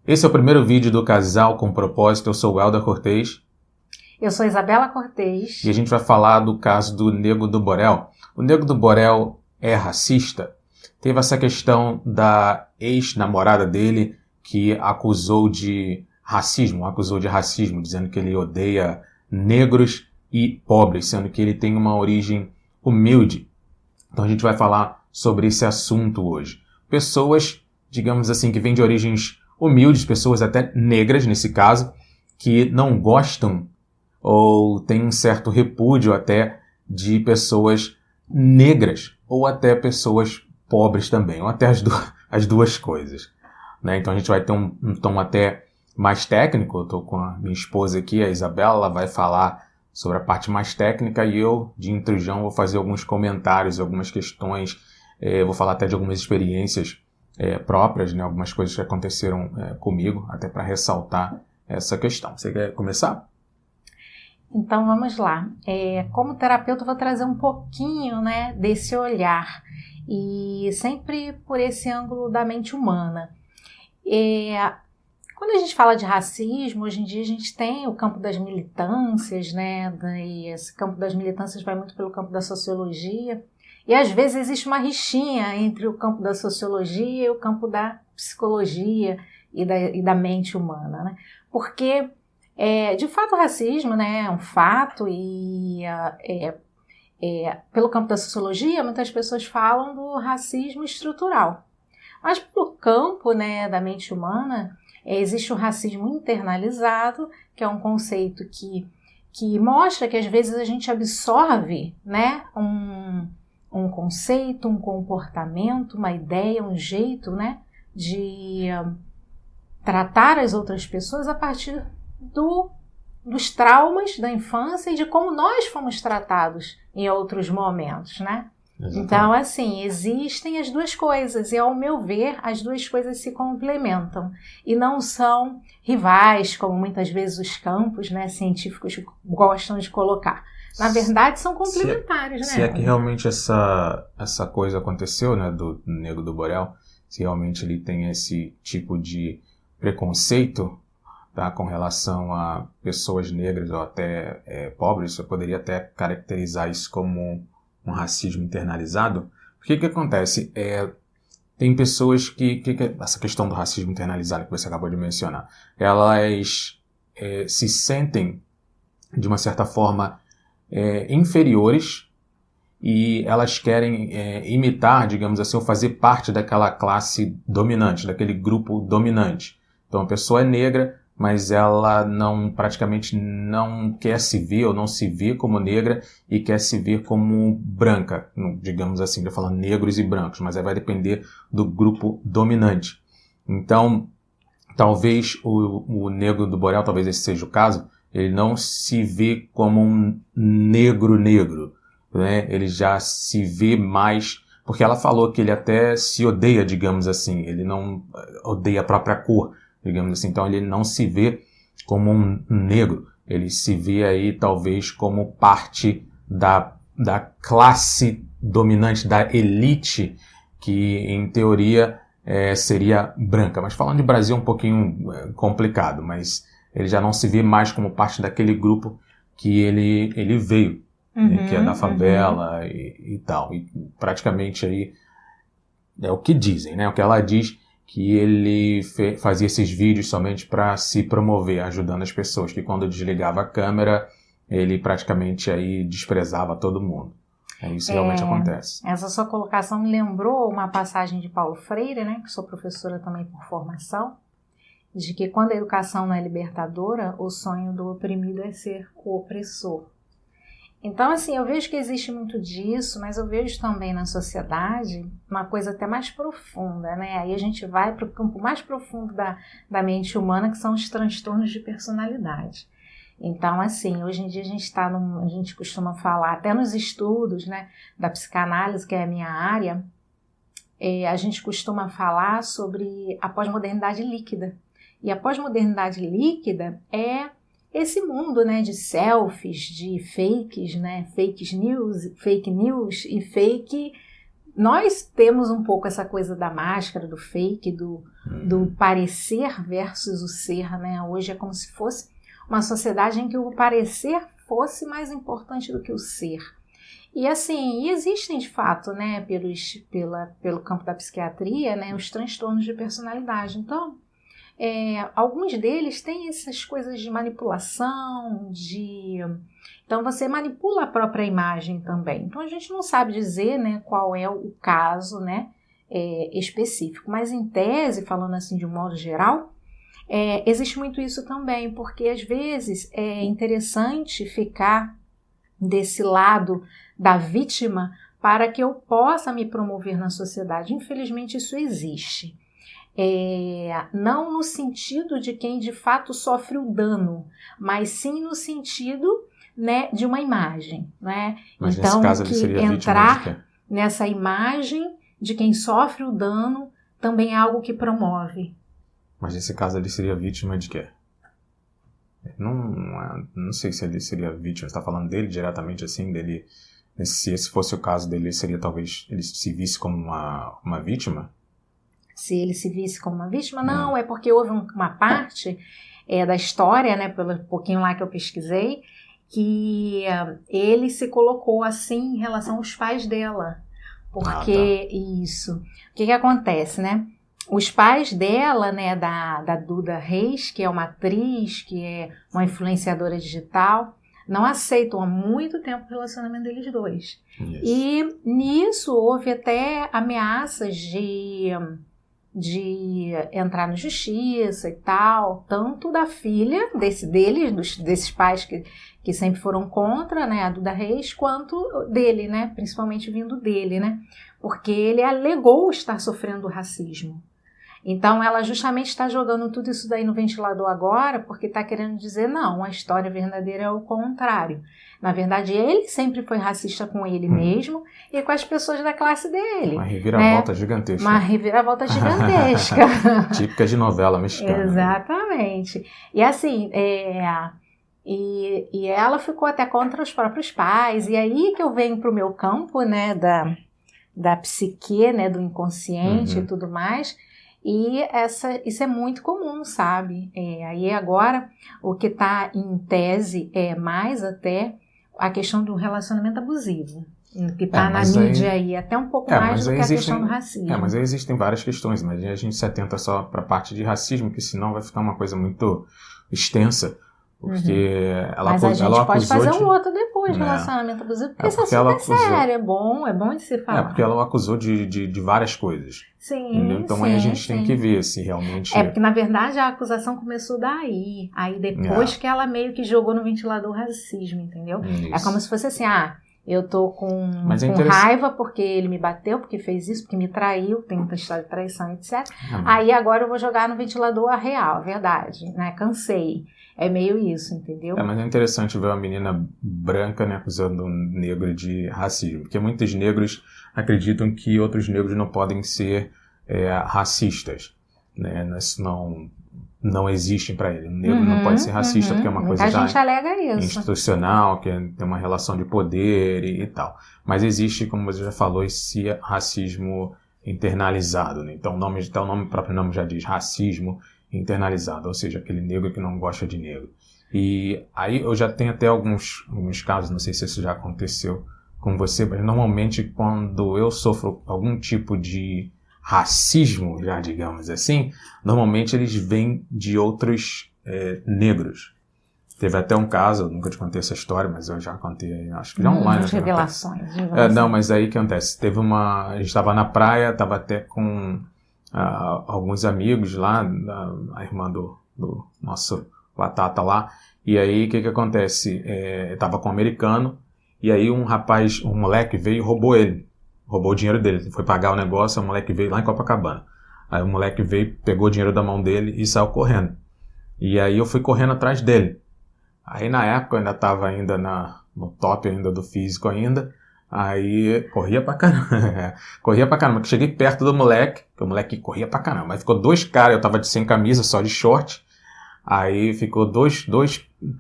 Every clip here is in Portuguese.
Esse é o primeiro vídeo do Casal com Propósito. Eu sou o Helder Cortez. Eu sou Isabela Cortez. E a gente vai falar do caso do Nego do Borel. O Nego do Borel é racista? Teve essa questão da ex-namorada dele que acusou de racismo, dizendo que ele odeia negros e pobres, sendo que ele tem uma origem humilde. Então a gente vai falar sobre esse assunto hoje. Pessoas, digamos assim, que vêm de origens humildes, pessoas até negras nesse caso, que não gostam ou têm um certo repúdio até de pessoas negras ou até pessoas pobres também, ou até as duas coisas. Né? Então a gente vai ter um tom até mais técnico. Eu estou com a minha esposa aqui, a Isabela, ela vai falar sobre a parte mais técnica e eu, de intrujão, vou fazer alguns comentários, algumas questões, vou falar até de algumas experiências próprias, né? Algumas coisas que aconteceram comigo, até para ressaltar essa questão. Você quer começar? Então vamos lá. Como terapeuta eu vou trazer um pouquinho, né, desse olhar e sempre por esse ângulo da mente humana. Quando a gente fala de racismo, hoje em dia a gente tem o campo das militâncias, né? E esse campo das militâncias vai muito pelo campo da sociologia. E às vezes existe uma rixinha entre o campo da sociologia e o campo da psicologia e da mente humana, né? Porque, de fato, o racismo, né, é um fato e pelo campo da sociologia muitas pessoas falam do racismo estrutural. Mas pelo campo, né, da mente humana, existe o racismo internalizado, que é um conceito que mostra que às vezes a gente absorve, né, um conceito, um comportamento, uma ideia, um jeito, né, de tratar as outras pessoas a partir dos traumas da infância e de como nós fomos tratados em outros momentos, né? Exatamente. Então, assim, existem as duas coisas e, ao meu ver, as duas coisas se complementam e não são rivais, como muitas vezes os campos, né, científicos gostam de colocar. Na verdade, são complementares, né? Se é que realmente essa coisa aconteceu, né, do Nego do Borel, se realmente ele tem esse tipo de preconceito, tá, com relação a pessoas negras ou até pobres, eu poderia até caracterizar isso como um racismo internalizado. O que acontece? Tem pessoas que essa questão do racismo internalizado que você acabou de mencionar, elas se sentem, de uma certa forma, inferiores e elas querem imitar, digamos assim, ou fazer parte daquela classe dominante, daquele grupo dominante. Então a pessoa é negra, mas ela praticamente não quer se ver ou não se vê como negra e quer se ver como branca, digamos assim, eu falando negros e brancos, mas aí vai depender do grupo dominante. Então, talvez o Nego do Borel, talvez esse seja o caso, ele não se vê como um negro, né? Ele já se vê mais, porque ela falou que ele até se odeia, digamos assim, ele não odeia a própria cor, digamos assim, então ele não se vê como um negro, ele se vê aí talvez como parte da classe dominante, da elite, que em teoria seria branca. Mas falando de Brasil é um pouquinho complicado, mas ele já não se vê mais como parte daquele grupo que ele veio, né, que é da favela e tal. E praticamente aí é o que dizem, né? O que ela diz, que ele fazia esses vídeos somente para se promover, ajudando as pessoas, que quando desligava a câmera, ele praticamente aí desprezava todo mundo. Isso realmente acontece. Essa sua colocação me lembrou uma passagem de Paulo Freire, né, que sou professora também por formação, de que quando a educação não é libertadora, o sonho do oprimido é ser o opressor. Então, assim, eu vejo que existe muito disso, mas eu vejo também na sociedade uma coisa até mais profunda, né? Aí a gente vai para o campo mais profundo da mente humana, que são os transtornos de personalidade. Então, assim, hoje em dia a gente costuma falar, até nos estudos, né, da psicanálise, que é a minha área, a gente costuma falar sobre a pós-modernidade líquida. E a pós-modernidade líquida é esse mundo, né, de selfies, de fakes, né, fake news e fake nós temos um pouco essa coisa da máscara, do fake, do parecer versus o ser, né? Hoje é como se fosse uma sociedade em que o parecer fosse mais importante do que o ser. E assim, existem de fato, né, pelo campo da psiquiatria, né, os transtornos de personalidade. Então, alguns deles têm essas coisas de manipulação, então você manipula a própria imagem também. Então a gente não sabe dizer, né, qual é o caso, né, específico, mas em tese, falando assim de um modo geral, existe muito isso também, porque às vezes é interessante ficar desse lado da vítima para que eu possa me promover na sociedade. Infelizmente isso existe. Não no sentido de quem de fato sofre o dano, mas sim no sentido, né, de uma imagem, né? Mas então, nesse caso ele seria entrar nessa imagem de quem sofre o dano também é algo que promove. Mas nesse caso ele seria vítima de quê? Não sei se ele seria vítima. Você está falando dele diretamente assim, dele. Se esse fosse o caso dele, seria talvez ele se visse como uma vítima? Se ele se visse como uma vítima? Não, é porque houve uma parte da história, né, pelo pouquinho lá que eu pesquisei, que ele se colocou assim em relação aos pais dela. Porque isso. O que acontece, né? Os pais dela, né, da Duda Reis, que é uma atriz, que é uma influenciadora digital, não aceitam há muito tempo o relacionamento deles dois. Yes. E nisso houve até ameaças de entrar na justiça e tal, tanto da filha desses pais que sempre foram contra, né, a Duda Reis, quanto dele, né, principalmente vindo dele, né, porque ele alegou estar sofrendo racismo. Então ela justamente está jogando tudo isso daí no ventilador agora porque está querendo dizer não, a história verdadeira é o contrário. Na verdade, ele sempre foi racista com ele mesmo e com as pessoas da classe dele. Uma reviravolta gigantesca. Uma reviravolta gigantesca. Típica de novela mexicana. Exatamente. E assim, e ela ficou até contra os próprios pais. E aí que eu venho para o meu campo, né, da psique, né, do inconsciente e tudo mais. E isso é muito comum, sabe? Aí agora, o que está em tese é mais até a questão do relacionamento abusivo, que está na mídia aí até um pouco mais do que a questão do racismo. Mas aí existem várias questões, mas a gente se atenta só para a parte de racismo, que senão vai ficar uma coisa muito extensa. Porque mas a gente pode fazer um outro depois de relacionamento abusivo, porque isso é super sério, é bom de se falar. Porque ela o acusou de várias coisas. Sim, entendeu? Então aí a gente tem que ver se realmente... porque na verdade a acusação começou daí. Aí depois que ela meio que jogou no ventilador racismo, entendeu? Isso. É como se fosse assim, eu tô com raiva porque ele me bateu, porque fez isso, porque me traiu, tem muita história de traição, etc. Aí agora eu vou jogar no ventilador a real, a verdade, né? Cansei. É meio isso, entendeu? Mas é interessante ver uma menina branca, né, acusando um negro de racismo, porque muitos negros acreditam que outros negros não podem ser racistas, né? Isso não existem para ele. O negro não pode ser racista porque é uma coisa já institucional, que tem uma relação de poder e tal. Mas existe, como você já falou, esse racismo internalizado, né? Então o próprio nome já diz, racismo internalizado, ou seja, aquele negro que não gosta de negro. E aí eu já tenho até alguns casos, não sei se isso já aconteceu com você, mas normalmente quando eu sofro algum tipo de racismo, já digamos assim, normalmente eles vêm de outros negros. Teve até um caso, eu nunca te contei essa história, mas eu já contei, acho que já online. Revelações. Não, mas aí o que acontece? A gente estava na praia, estava até com alguns amigos lá, a irmã do nosso Batata lá, e aí o que acontece? Eu estava com um americano, e aí um moleque veio e roubou o dinheiro dele, ele foi pagar o negócio, o moleque veio lá em Copacabana, aí o moleque veio, pegou o dinheiro da mão dele e saiu correndo, e aí eu fui correndo atrás dele, aí na época eu ainda estava no top ainda do físico ainda, aí corria pra caramba, que cheguei perto do moleque, que o moleque corria pra caramba, aí ficou dois caras, eu tava sem camisa, só de short, aí ficou dois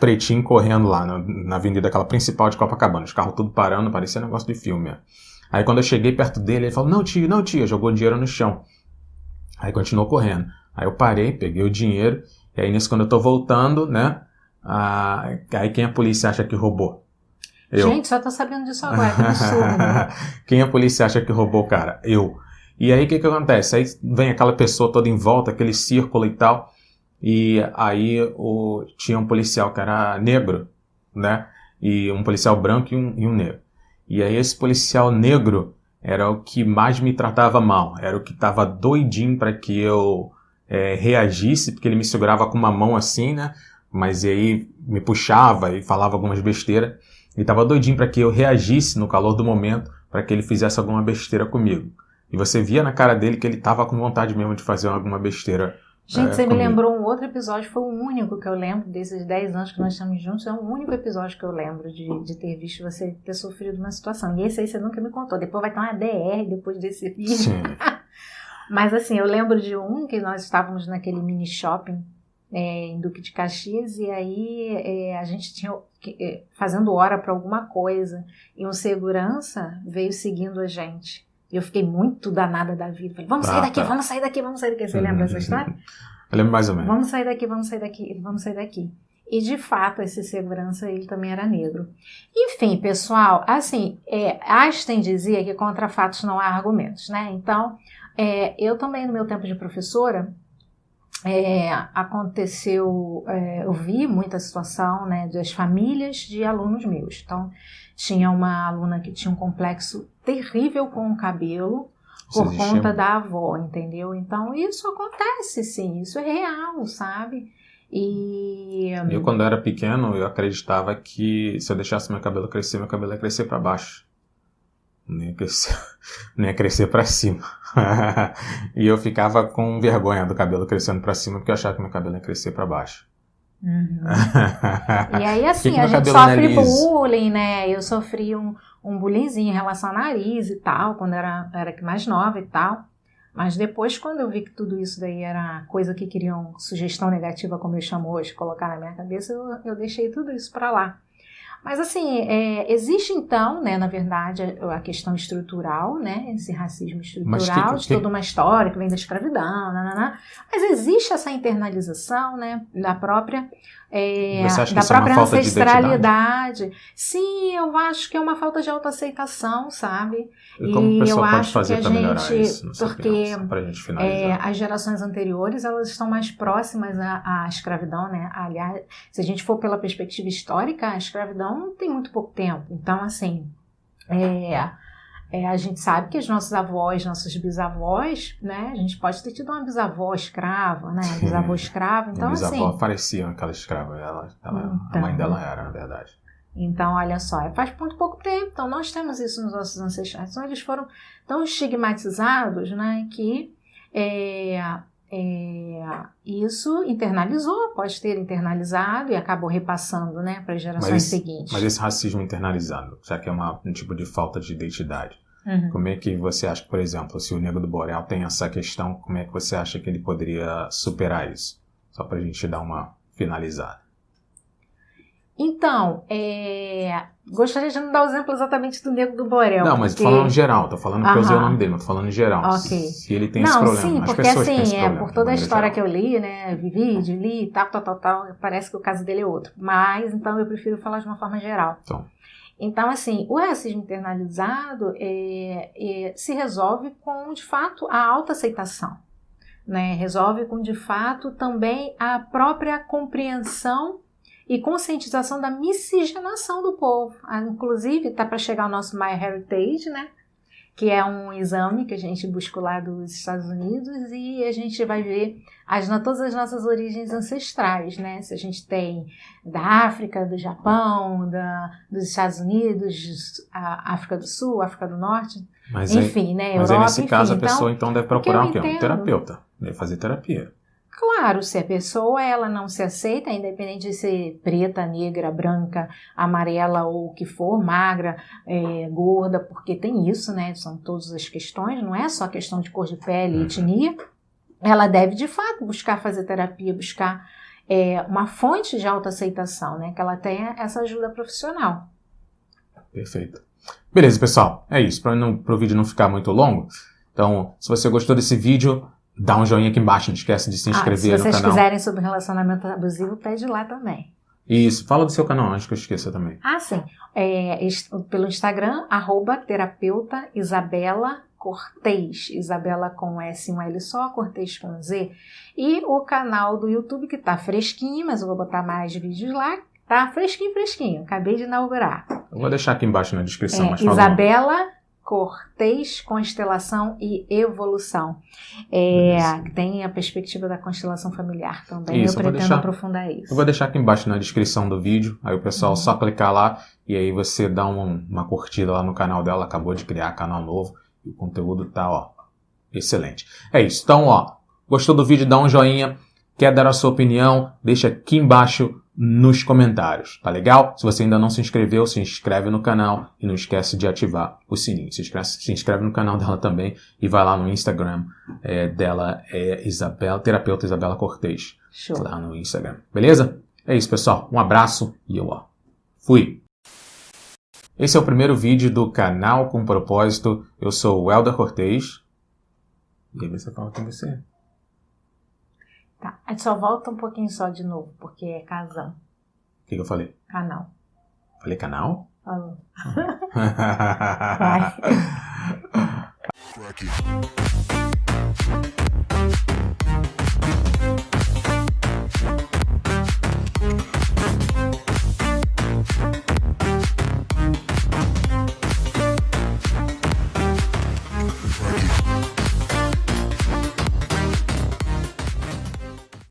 pretinhos correndo lá na avenida aquela principal de Copacabana, os carros tudo parando, parecia negócio de filme, Aí quando eu cheguei perto dele, ele falou, não tio, jogou o dinheiro no chão. Aí continuou correndo. Aí eu parei, peguei o dinheiro, e aí nisso quando eu tô voltando, né, aí quem a polícia acha que roubou? Eu. Gente, só tô sabendo disso agora, que absurdo. Quem a polícia acha que roubou, cara? Eu. E aí o que acontece? Aí vem aquela pessoa toda em volta, aquele círculo e tal, e aí tinha um policial que era negro, né, e um policial branco e um negro. E aí esse policial negro era o que mais me tratava mal, era o que tava doidinho para que eu reagisse, porque ele me segurava com uma mão assim, né, mas aí me puxava e falava algumas besteiras. Ele tava doidinho para que eu reagisse no calor do momento, para que ele fizesse alguma besteira comigo. E você via na cara dele que ele tava com vontade mesmo de fazer alguma besteira. Gente, você comigo. me lembrou um outro episódio, foi o único que eu lembro desses 10 anos que nós estamos juntos, é o único episódio que eu lembro de ter visto você ter sofrido uma situação. E esse aí você nunca me contou, depois vai ter uma DR depois desse vídeo. Sim. Mas assim, eu lembro de um que nós estávamos naquele mini shopping em Duque de Caxias, e aí a gente tinha fazendo hora para alguma coisa, e um segurança veio seguindo a gente. E eu fiquei muito danada da vida. Falei, vamos sair daqui, vamos sair daqui, vamos sair daqui. Você lembra dessa história? Eu lembro mais ou menos. Vamos sair daqui, vamos sair daqui, vamos sair daqui. E de fato, esse segurança, ele também era negro. Enfim, pessoal, assim, Einstein dizia que contra fatos não há argumentos, né? Então, eu também, no meu tempo de professora, aconteceu, eu vi muita situação, né, das famílias de alunos meus. Então, tinha uma aluna que tinha um complexo terrível com o cabelo por conta da avó, entendeu? Então, isso acontece, sim, isso é real, sabe? E eu, quando era pequeno, eu acreditava que se eu deixasse meu cabelo ia crescer para baixo. Nem ia crescer para cima. E eu ficava com vergonha do cabelo crescendo para cima, porque eu achava que meu cabelo ia crescer para baixo. Uhum. E aí, assim, a gente sofre bullying, né? Eu sofri um bullyingzinho em relação ao nariz e tal, quando era mais nova e tal. Mas depois, quando eu vi que tudo isso daí era coisa que queriam, sugestão negativa, como eu chamo hoje, colocar na minha cabeça, eu deixei tudo isso pra lá. Mas assim, existe então, né, na verdade, a questão estrutural, né, esse racismo estrutural, de toda uma história que vem da escravidão, mas existe essa internalização, né, da própria ancestralidade. Sim, eu acho que é uma falta de autoaceitação, sabe? E como a pessoa pode fazer para melhorar isso? Porque as gerações anteriores, elas estão mais próximas à escravidão, né? Aliás, se a gente for pela perspectiva histórica, a escravidão tem muito pouco tempo. Então, assim, a gente sabe que os nossos avós, nossos bisavós, né? A gente pode ter tido uma bisavó escrava, né? Um bisavô escravo. Então, minha bisavó parecia aquela escrava. A mãe dela era, na verdade. Então, olha só, faz muito pouco tempo. Então, nós temos isso nos nossos ancestrais. Então, eles foram tão estigmatizados, né, que isso internalizou, pode ter internalizado e acabou repassando, né, para as gerações seguintes. Mas esse racismo internalizado, já que é um tipo de falta de identidade, como é que você acha que, por exemplo, se o Negro do Borel tem essa questão, como é que você acha que ele poderia superar isso? Só para a gente dar uma finalizada. Então, gostaria de não dar o exemplo exatamente do Negro do Borel. Não, mas tô falando em geral, tô falando porque eu usei o nome dele, mas tô falando em geral. Okay. Se ele tem esse problema. Sim, as porque pessoas assim, têm esse problema, por toda a história geral. que eu li, né, vi vídeo, li, tal, parece que o caso dele é outro. Mas, então, eu prefiro falar de uma forma geral. Então, assim, o racismo internalizado se resolve com, de fato, a autoaceitação, né? Resolve com, de fato, também a própria compreensão e conscientização da miscigenação do povo. Inclusive, está para chegar o nosso MyHeritage, né? Que é um exame que a gente busca lá dos Estados Unidos e a gente vai ver todas as nossas origens ancestrais, né? Se a gente tem da África, do Japão, dos Estados Unidos, a África do Sul, África do Norte, enfim, né? Mas Europa, nesse caso a então, pessoa então deve procurar um terapeuta, deve fazer terapia. Claro, se a pessoa ela não se aceita, independente de ser preta, negra, branca, amarela ou o que for, magra, gorda, porque tem isso, né? São todas as questões, não é só questão de cor de pele e etnia. Ela deve, de fato, buscar fazer terapia, buscar uma fonte de autoaceitação, né? Que ela tenha essa ajuda profissional. Perfeito. Beleza, pessoal. É isso. Para o vídeo não ficar muito longo. Então, se você gostou desse vídeo, dá um joinha aqui embaixo. Não esquece de se inscrever no canal. Se vocês quiserem sobre relacionamento abusivo, pede lá também. Isso. Fala do seu canal, antes que eu esqueça também. Sim. Pelo Instagram, @terapeuta Isabela Cortez. Isabela com S e um L só, Cortez com Z. E o canal do YouTube, que tá fresquinho, mas eu vou botar mais vídeos lá. Tá fresquinho. Acabei de inaugurar. Eu vou deixar aqui embaixo na descrição. Mas Isabela Cortez, Constelação e Evolução. Tem a perspectiva da constelação familiar também. Isso, eu pretendo aprofundar isso. Eu vou deixar aqui embaixo na descrição do vídeo. Aí o pessoal só clicar lá e aí você dá uma curtida lá no canal dela. Acabou de criar canal novo e o conteúdo tá, excelente. É isso. Então, gostou do vídeo? Dá um joinha. Quer dar a sua opinião? Deixa aqui embaixo nos comentários, tá legal? Se você ainda não se inscreveu, se inscreve no canal e não esquece de ativar o sininho. Se inscreve no canal dela também e vai lá no Instagram dela, Terapeuta Isabela Cortez. Show. Lá no Instagram, beleza? É isso, pessoal. Um abraço e eu fui! Esse é o primeiro vídeo do canal com propósito. Eu sou o Helder Cortez. E aí você fala com você. Tá, a gente só volta um pouquinho só de novo, porque é casão. O que eu falei? Canal. Falei canal? Falou. Vai.